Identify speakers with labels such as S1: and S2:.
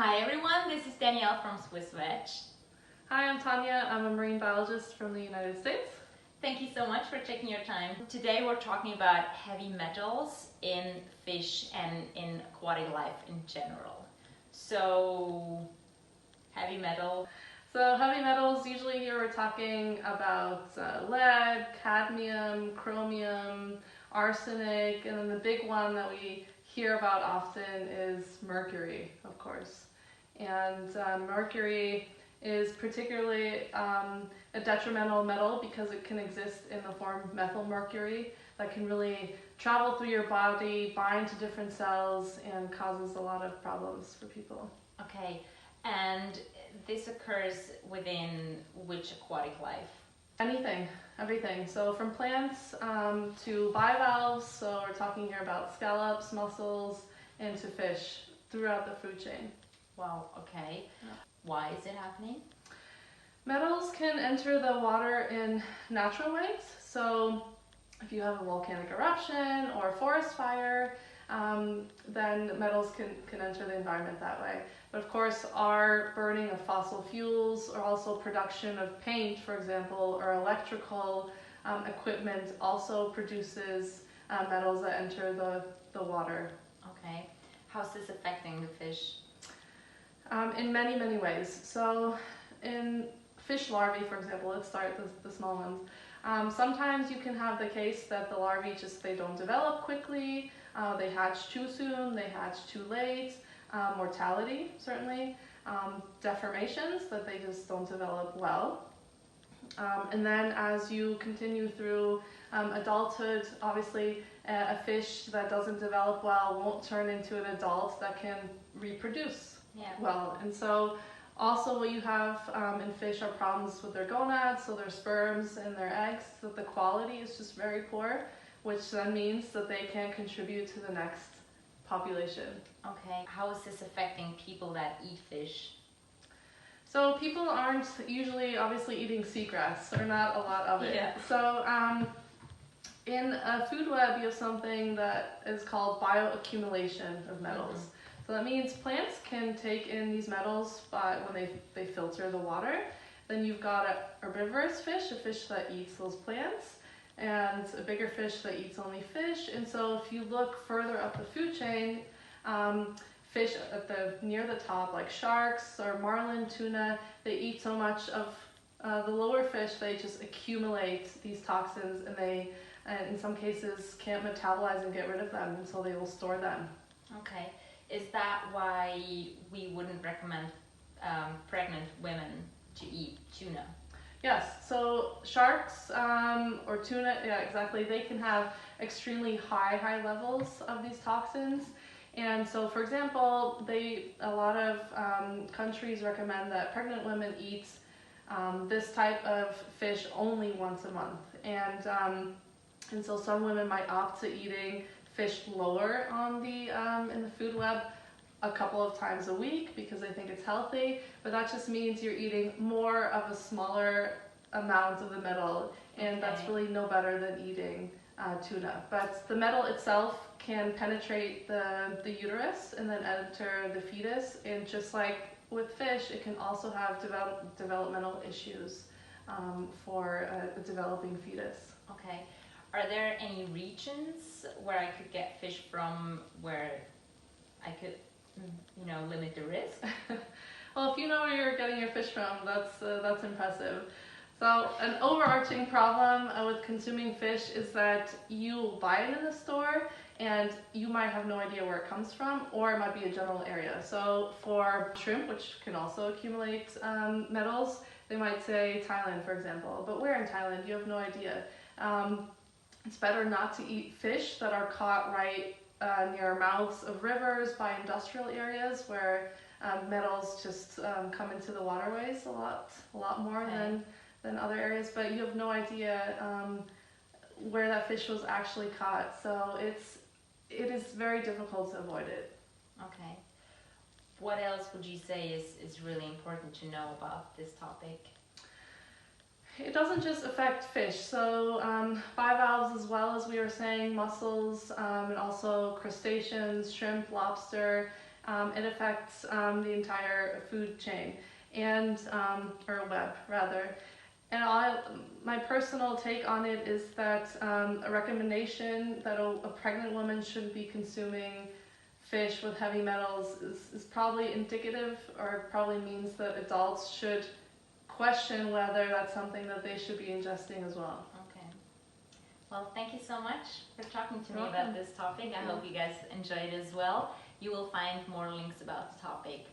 S1: Hi everyone, this is Danielle from Swissveg.
S2: Hi, I'm Tanya. I'm a marine biologist from the United States.
S1: Thank you so much for taking your time. Today we're talking about heavy metals in fish and in aquatic life in general. So, heavy metal.
S2: So heavy metals, usually here we're talking about lead, cadmium, chromium, arsenic, and then the big one that we hear about often is mercury, of course. And mercury is particularly a detrimental metal because it can exist in the form of methylmercury that can really travel through your body, bind to different cells, and causes a lot of problems for people.
S1: Okay, and this occurs within which aquatic life?
S2: Anything, everything. So from plants to bivalves, so we're talking here about scallops, mussels, and to fish throughout the food chain.
S1: Wow, okay.
S2: Yeah.
S1: Why is it happening?
S2: Metals can enter the water in natural ways. So if you have a volcanic eruption or a forest fire, then metals can enter the environment that way. But of course, our burning of fossil fuels or also production of paint, for example, or electrical equipment also produces metals that enter the water.
S1: Okay. How's this affecting the fish?
S2: In many, many ways. So in fish larvae, for example, let's start with the small ones. Sometimes you can have the case that the larvae they don't develop quickly, they hatch too soon, they hatch too late, mortality certainly, deformations that they just don't develop well. And then as you continue through adulthood, obviously a fish that doesn't develop well won't turn into an adult that can reproduce well. And so also what you have in fish are problems with their gonads, so their sperms and their eggs, that the quality is just very poor, which then means that they can't contribute to the next population.
S1: Okay, how is this affecting people that eat fish?
S2: So people aren't usually obviously eating seagrass, or not a lot of it.
S1: Yeah.
S2: So in a food web you have something that is called bioaccumulation of metals. Mm-hmm. So that means plants can take in these metals when they filter the water. Then you've got a herbivorous fish, a fish that eats those plants, and a bigger fish that eats only fish. And so if you look further up the food chain, fish near the top, like sharks or marlin, tuna, they eat so much of the lower fish, they just accumulate these toxins, and they, in some cases, can't metabolize and get rid of them, and so they will store them.
S1: Okay. Is that why we wouldn't recommend pregnant women to eat tuna?
S2: Yes, so sharks or tuna, yeah, exactly, they can have extremely high levels of these toxins. And so, for example, a lot of countries recommend that pregnant women eat this type of fish only once a month. And so some women might opt to eating fish lower on in the food web a couple of times a week because they think it's healthy, but that just means you're eating more of a smaller amount of the metal, and that's really no better than eating tuna. But the metal itself can penetrate the uterus and then enter the fetus, and just like with fish, it can also have developmental issues for a developing fetus.
S1: Okay. Are there any regions where I could get fish from where I could, limit the risk?
S2: Well, if you know where you're getting your fish from, that's impressive. So an overarching problem with consuming fish is that you buy it in the store and you might have no idea where it comes from, or it might be a general area. So for shrimp, which can also accumulate metals, they might say Thailand, for example. But where in Thailand? You have no idea. It's better not to eat fish that are caught right near mouths of rivers, by industrial areas where metals just come into the waterways a lot more than other areas. But you have no idea where that fish was actually caught. So it is very difficult to avoid it.
S1: Okay. What else would you say is really important to know about this topic?
S2: It doesn't just affect fish, so bivalves as well, as we were saying, mussels, and also crustaceans, shrimp, lobster, it affects the entire food chain and or web rather. And my personal take on it is that a recommendation that a pregnant woman shouldn't be consuming fish with heavy metals is probably indicative, or probably means that adults should question whether that's something that they should be ingesting as well.
S1: Okay. Well, thank you so much for talking to me
S2: You're
S1: about
S2: welcome.
S1: this topic. I hope you guys enjoyed it as well. You will find more links about the topic